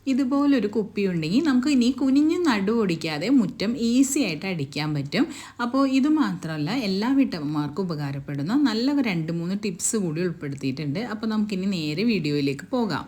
ഇതുപോലൊരു കുപ്പി ഉണ്ടെങ്കിൽ നമുക്ക് ഇനി കുനിഞ്ഞ് നടു ഓടിക്കാതെ മുറ്റം ഈസി ആയിട്ട് അടിക്കാൻ പറ്റും. അപ്പോൾ ഇത് മാത്രമല്ല എല്ലാ വീട്ടമ്മമാർക്കും ഉപകാരപ്പെടുന്ന നല്ല 2-3 ടിപ്സ് കൂടി ഉൾപ്പെടുത്തിയിട്ടുണ്ട്. അപ്പോൾ നമുക്കിനി നേരെ വീഡിയോയിലേക്ക് പോകാം.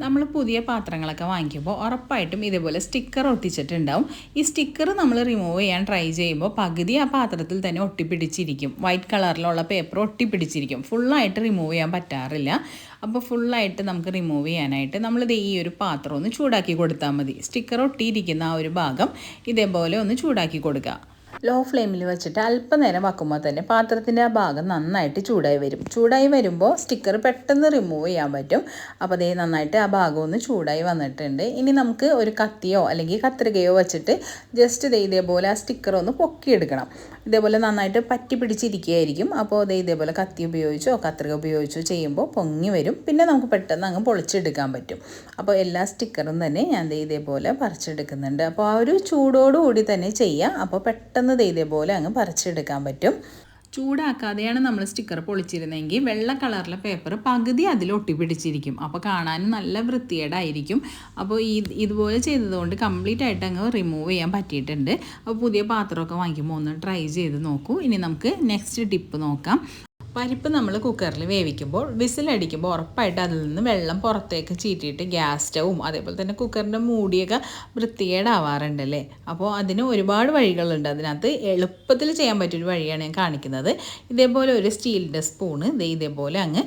നമ്മൾ പുതിയ പാത്രങ്ങളൊക്കെ വാങ്ങിക്കുമ്പോൾ ഉറപ്പായിട്ടും ഇതേപോലെ സ്റ്റിക്കർ ഒട്ടിച്ചിട്ടുണ്ടാവും. ഈ സ്റ്റിക്കർ നമ്മൾ റിമൂവ് ചെയ്യാൻ ട്രൈ ചെയ്യുമ്പോൾ പകുതി ആ പാത്രത്തിൽ തന്നെ ഒട്ടിപ്പിടിച്ചിരിക്കും. വൈറ്റ് കളറിലുള്ള പേപ്പർ ഒട്ടിപ്പിടിച്ചിരിക്കും. ഫുള്ളായിട്ട് റിമൂവ് ചെയ്യാൻ പറ്റാറില്ല. അപ്പോൾ ഫുള്ളായിട്ട് നമുക്ക് റിമൂവ് ചെയ്യാനായിട്ട് നമ്മളിത് ഈ ഒരു പാത്രം ഒന്ന് ചൂടാക്കി കൊടുത്താൽ മതി. സ്റ്റിക്കർ ഒട്ടിയിരിക്കുന്ന ആ ഒരു ഭാഗം ഇതേപോലെ ഒന്ന് ചൂടാക്കി കൊടുക്കുക. ലോ ഫ്ലെയിമിൽ വെച്ചിട്ട് അല്പനേരം വെക്കുമ്പോൾ തന്നെ പാത്രത്തിൻ്റെ ആ ഭാഗം നന്നായിട്ട് ചൂടായി വരും. ചൂടായി വരുമ്പോൾ സ്റ്റിക്കർ പെട്ടെന്ന് റിമൂവ് ചെയ്യാൻ പറ്റും. അപ്പോൾ അതേ നന്നായിട്ട് ആ ഭാഗം ഒന്ന് ചൂടായി വന്നിട്ടുണ്ട്. ഇനി നമുക്ക് ഒരു കത്തിയോ അല്ലെങ്കിൽ കത്രികയോ വെച്ചിട്ട് ജസ്റ്റ് ഇതേപോലെ ആ സ്റ്റിക്കർ ഒന്ന് പൊക്കിയെടുക്കണം. ഇതേപോലെ നന്നായിട്ട് പറ്റി പിടിച്ചിരിക്കുകയായിരിക്കും. അപ്പോൾ ഇതേപോലെ കത്തി ഉപയോഗിച്ചോ കത്രിക ഉപയോഗിച്ചോ ചെയ്യുമ്പോൾ പൊങ്ങി വരും. പിന്നെ നമുക്ക് പെട്ടെന്ന് അങ്ങ് പൊളിച്ചെടുക്കാൻ പറ്റും. അപ്പോൾ എല്ലാ സ്റ്റിക്കറും തന്നെ ഞാൻ ഇതേപോലെ പറിച്ചെടുക്കുന്നുണ്ട്. അപ്പോൾ ആ ഒരു ചൂടോടുകൂടി തന്നെ ചെയ്യുക. അപ്പോൾ പെട്ടെന്ന് ഇതേപോലെ അങ്ങ് പറിച്ചെടുക്കാൻ പറ്റും. ചൂടാക്കാതെയാണ് നമ്മൾ സ്റ്റിക്കർ പൊളിച്ചിരുന്നതെങ്കിൽ വെള്ള കളറിലെ പേപ്പർ പകുതി അതിൽ ഒട്ടിപ്പിടിച്ചിരിക്കും. അപ്പോൾ കാണാനും നല്ല വൃത്തികേടായിരിക്കും. അപ്പോൾ ഇതുപോലെ ചെയ്തതുകൊണ്ട് കംപ്ലീറ്റ് ആയിട്ട് അങ്ങ് റിമൂവ് ചെയ്യാൻ പറ്റിയിട്ടുണ്ട്. അപ്പോൾ പുതിയ പാത്രമൊക്കെ വാങ്ങിക്കുമ്പോൾ ഒന്ന് ട്രൈ ചെയ്ത് നോക്കൂ. ഇനി നമുക്ക് നെക്സ്റ്റ് ടിപ്പ് നോക്കാം. പരിപ്പ് നമ്മൾ കുക്കറിൽ വേവിക്കുമ്പോൾ വിസിലടിക്കുമ്പോൾ ഉറപ്പായിട്ട് അതിൽ നിന്ന് വെള്ളം പുറത്തേക്ക് ചീറ്റിയിട്ട് ഗ്യാസ് സ്റ്റവും അതേപോലെ തന്നെ കുക്കറിൻ്റെ മൂടിയൊക്കെ വൃത്തികേടാവാറുണ്ടല്ലേ. അപ്പോൾ അതിന് ഒരുപാട് വഴികളുണ്ട്. അതിനകത്ത് എളുപ്പത്തിൽ ചെയ്യാൻ പറ്റിയൊരു വഴിയാണ് ഞാൻ കാണിക്കുന്നത്. ഇതേപോലെ ഒരു സ്റ്റീലിൻ്റെ സ്പൂണ് ഇതേപോലെ അങ്ങ്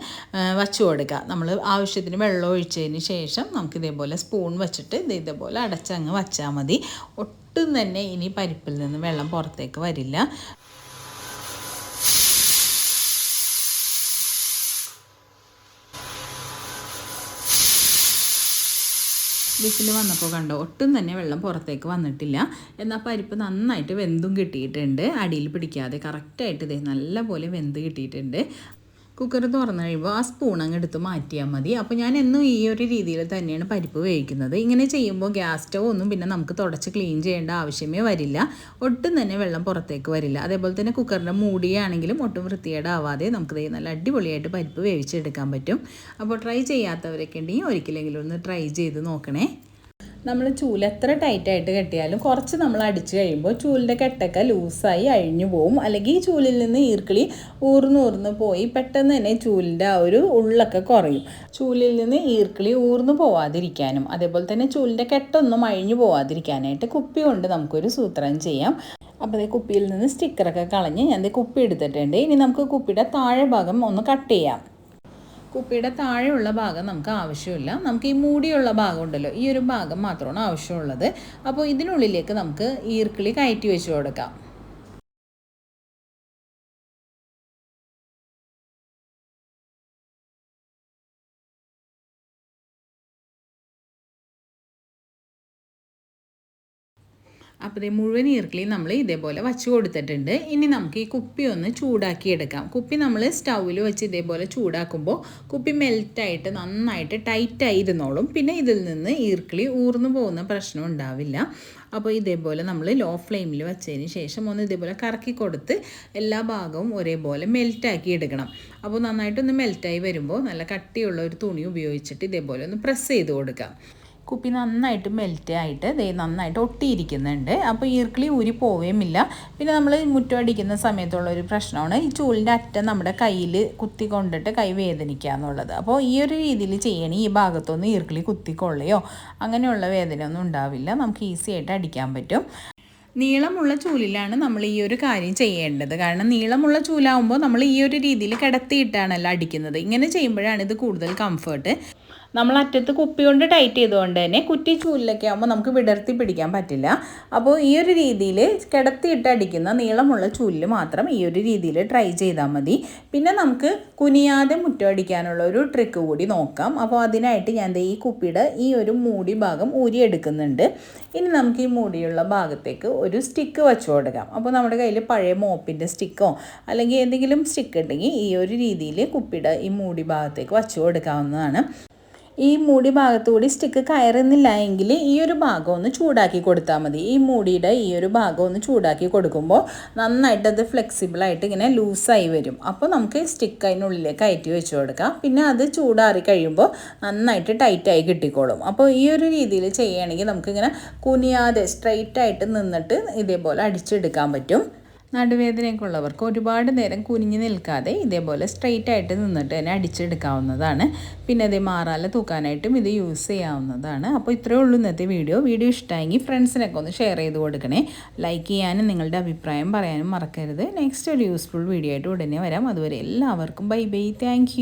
വച്ചു കൊടുക്കുക. നമ്മൾ ആവശ്യത്തിന് വെള്ളം ഒഴിച്ചതിന് ശേഷം നമുക്ക് ഇതേപോലെ സ്പൂൺ വെച്ചിട്ട് ഇതേപോലെ അടച്ചങ്ങ് വച്ചാൽ മതി. ഒട്ടും തന്നെ ഇനി പരിപ്പിൽ നിന്ന് വെള്ളം പുറത്തേക്ക് വരില്ല. വിസിൽ വന്നപ്പോൾ കണ്ടോ ഒട്ടും തന്നെ വെള്ളം പുറത്തേക്ക് വന്നിട്ടില്ല. എന്നാൽ പരിപ്പ് നന്നായിട്ട് വെന്തും കിട്ടിയിട്ടുണ്ട്. അടിയിൽ പിടിക്കാതെ കറക്റ്റായിട്ട് നല്ലപോലെ വെന്ത് കിട്ടിയിട്ടുണ്ട്. കുക്കർ തുറന്നു കഴിയുമ്പോൾ ആ സ്പൂൺ അങ്ങ് എടുത്ത് മാറ്റിയാൽ മതി. അപ്പോൾ ഞാൻ എന്നും ഈ ഒരു രീതിയിൽ തന്നെയാണ് പരിപ്പ് വേവിക്കുന്നത്. ഇങ്ങനെ ചെയ്യുമ്പോൾ ഗ്യാസ് സ്റ്റവ് ഒന്നും പിന്നെ നമുക്ക് തുടച്ച് ക്ലീൻ ചെയ്യേണ്ട ആവശ്യമേ വരില്ല. ഒട്ടും തന്നെ വെള്ളം പുറത്തേക്ക് വരില്ല. അതേപോലെ തന്നെ കുക്കറിൻ്റെ മൂടിയാണെങ്കിലും ഒട്ടും വൃത്തികേടാവാതെ നമുക്ക് നല്ല അടിപൊളിയായിട്ട് പരിപ്പ് വേവിച്ചെടുക്കാൻ പറ്റും. അപ്പോൾ ട്രൈ ചെയ്യാത്തവരൊക്കെ ഉണ്ടെങ്കിൽ ഒരിക്കലെങ്കിലും ഒന്ന് ട്രൈ ചെയ്ത് നോക്കണേ. നമ്മൾ ചൂല് എത്ര ടൈറ്റായിട്ട് കെട്ടിയാലും കുറച്ച് നമ്മൾ അടിച്ചു കഴിയുമ്പോൾ ചൂലിൻ്റെ കെട്ടൊക്കെ ലൂസായി അഴിഞ്ഞു പോവും. അല്ലെങ്കിൽ ഈ ചൂലിൽ നിന്ന് ഈർക്കിളി ഊർന്ന് പോയി പെട്ടെന്ന് തന്നെ ചൂലിൻ്റെ ആ ഒരു ഉള്ളൊക്കെ കുറയും. ചൂലിൽ നിന്ന് ഈർക്കിളി ഊർന്നു പോവാതിരിക്കാനും അതേപോലെ തന്നെ ചൂലിൻ്റെ കെട്ടൊന്നും അഴിഞ്ഞു പോവാതിരിക്കാനായിട്ട് കുപ്പി കൊണ്ട് നമുക്കൊരു സൂത്രം ചെയ്യാം. അപ്പോൾ കുപ്പിയിൽ നിന്ന് സ്റ്റിക്കറൊക്കെ കളഞ്ഞ് ഞാൻ കുപ്പി എടുത്തിട്ടുണ്ട്. ഇനി നമുക്ക് കുപ്പിയുടെ താഴെ ഭാഗം ഒന്ന് കട്ട് ചെയ്യാം. കുപ്പിയുടെ താഴെയുള്ള ഭാഗം നമുക്ക് ആവശ്യമില്ല. നമുക്ക് ഈ മൂടിയുള്ള ഭാഗം ഉണ്ടല്ലോ, ഈ ഒരു ഭാഗം മാത്രമാണ് ആവശ്യമുള്ളത്. അപ്പോൾ ഇതിനുള്ളിലേക്ക് നമുക്ക് ഈർക്കിളി കയറ്റി വെച്ച് കൊടുക്കാം. അപ്പോൾ മുഴുവൻ ഈർക്കിളിയും നമ്മൾ ഇതേപോലെ വച്ച് കൊടുത്തിട്ടുണ്ട്. ഇനി നമുക്ക് ഈ കുപ്പി ഒന്ന് ചൂടാക്കി എടുക്കാം. കുപ്പി നമ്മൾ സ്റ്റൗവിൽ വെച്ച് ഇതേപോലെ ചൂടാക്കുമ്പോൾ കുപ്പി മെൽറ്റായിട്ട് നന്നായിട്ട് ടൈറ്റായി ഇരുന്നോളും. പിന്നെ ഇതിൽ നിന്ന് ഈർക്കിളി ഊർന്നു പോകുന്ന പ്രശ്നം ഉണ്ടാവില്ല. അപ്പോൾ ഇതേപോലെ നമ്മൾ ലോ ഫ്ലെയിമിൽ വെച്ചതിന് ശേഷം ഒന്ന് ഇതേപോലെ കറക്കി കൊടുത്ത് എല്ലാ ഭാഗവും ഒരേപോലെ മെൽറ്റാക്കി എടുക്കണം. അപ്പോൾ നന്നായിട്ടൊന്ന് മെൽറ്റായി വരുമ്പോൾ നല്ല കട്ടിയുള്ള ഒരു തുണി ഉപയോഗിച്ചിട്ട് ഇതേപോലെ ഒന്ന് പ്രസ് ചെയ്ത് കൊടുക്കാം. കുപ്പി നന്നായിട്ട് മെൽറ്റായിട്ട് നന്നായിട്ട് ഒട്ടിയിരിക്കുന്നുണ്ട്. അപ്പോൾ ഈർക്കിളി ഊരി പോവുകയുമില്ല. പിന്നെ നമ്മൾ മുറ്റം അടിക്കുന്ന സമയത്തുള്ളൊരു പ്രശ്നമാണ് ഈ ചൂലിൻ്റെ അറ്റം നമ്മുടെ കയ്യിൽ കുത്തി കൊണ്ടിട്ട് കൈ വേദനിക്കുക എന്നുള്ളത്. അപ്പോൾ ഈ ഒരു രീതിയിൽ ചെയ്യണേ ഈ ഭാഗത്തൊന്നും ഈർക്കിളി കുത്തിക്കൊള്ളുകയോ അങ്ങനെയുള്ള വേദനയൊന്നും ഉണ്ടാവില്ല. നമുക്ക് ഈസി ആയിട്ട് അടിക്കാൻ പറ്റും. നീളമുള്ള ചൂലിലാണ് നമ്മൾ ഈ ഒരു കാര്യം ചെയ്യേണ്ടത്. കാരണം നീളമുള്ള ചൂലാവുമ്പോൾ നമ്മൾ ഈ ഒരു രീതിയിൽ കിടത്തിയിട്ടാണല്ലോ അടിക്കുന്നത്. ഇങ്ങനെ ചെയ്യുമ്പോഴാണ് ഇത് കൂടുതൽ കംഫർട്ട്. നമ്മൾ അറ്റത്ത് കുപ്പി കൊണ്ട് ടൈറ്റ് ചെയ്തുകൊണ്ട് തന്നെ കുറ്റി ചൂലിലൊക്കെ ആകുമ്പോൾ നമുക്ക് വിടർത്തി പിടിക്കാൻ പറ്റില്ല. അപ്പോൾ ഈ ഒരു രീതിയിൽ കിടത്തിയിട്ട് അടിക്കുന്ന നീളമുള്ള ചൂലിൽ മാത്രം ഈ ഒരു രീതിയിൽ ട്രൈ ചെയ്താൽ മതി. പിന്നെ നമുക്ക് കുനിയാതെ മുറ്റം അടിക്കാനുള്ള ഒരു ട്രിക്ക് കൂടി നോക്കാം. അപ്പോൾ അതിനായിട്ട് ഞാൻ ഈ കുപ്പിയുടെ ഈ ഒരു മൂടി ഭാഗം ഊരിയെടുക്കുന്നുണ്ട്. ഇനി നമുക്ക് ഈ മൂടിയുള്ള ഭാഗത്തേക്ക് ഒരു സ്റ്റിക്ക് വെച്ച് കൊടുക്കാം. അപ്പോൾ നമ്മുടെ കയ്യിൽ പഴയ മോപ്പിൻ്റെ സ്റ്റിക്കോ അല്ലെങ്കിൽ എന്തെങ്കിലും സ്റ്റിക്ക് ഉണ്ടെങ്കിൽ ഈ ഒരു രീതിയിൽ കുപ്പിയുടെ ഈ മൂടി ഭാഗത്തേക്ക് വെച്ച് കൊടുക്കാവുന്നതാണ്. ഈ മൂടി ഭാഗത്തുകൂടി സ്റ്റിക്ക് കയറുന്നില്ല എങ്കിൽ ഈ ഒരു ഭാഗം ഒന്ന് ചൂടാക്കി കൊടുത്താൽ മതി. ഈ മൂടിയുടെ ഈ ഒരു ഭാഗം ഒന്ന് ചൂടാക്കി കൊടുക്കുമ്പോൾ നന്നായിട്ട് അത് ഫ്ലെക്സിബിളായിട്ട് ഇങ്ങനെ ലൂസായി വരും. അപ്പോൾ നമുക്ക് സ്റ്റിക്ക് അതിനുള്ളിലേക്ക് കയറ്റി വെച്ച് കൊടുക്കാം. പിന്നെ അത് ചൂടാറി കഴിയുമ്പോൾ നന്നായിട്ട് ടൈറ്റായി കിട്ടിക്കോളും. അപ്പോൾ ഈ ഒരു രീതിയിൽ ചെയ്യുകയാണെങ്കിൽ നമുക്കിങ്ങനെ കുനിയാതെ സ്ട്രെയിറ്റായിട്ട് നിന്നിട്ട് ഇതേപോലെ അടിച്ചെടുക്കാൻ പറ്റും. നടുവേദനയൊക്കെ ഉള്ളവർക്ക് ഒരുപാട് നേരം കുനിഞ്ഞ് നിൽക്കാതെ ഇതേപോലെ സ്ട്രെയിറ്റ് ആയിട്ട് നിന്നിട്ട് തന്നെ അടിച്ചെടുക്കാവുന്നതാണ്. പിന്നെ അതേ മാറാല തൂക്കാനായിട്ടും ഇത് യൂസ് ചെയ്യാവുന്നതാണ്. അപ്പോൾ ഇത്രയേ ഉള്ളൂ ഇന്നത്തെ വീഡിയോ ഇഷ്ടമായെങ്കിൽ ഫ്രണ്ട്സിനൊക്കെ ഒന്ന് ഷെയർ ചെയ്ത് കൊടുക്കണേ. ലൈക്ക് ചെയ്യാനും നിങ്ങളുടെ അഭിപ്രായം പറയാനും മറക്കരുത്. നെക്സ്റ്റ് ഒരു യൂസ്ഫുൾ വീഡിയോ ആയിട്ട് ഉടനെ വരാം. അതുവരെ എല്ലാവർക്കും ബൈ ബൈ. താങ്ക്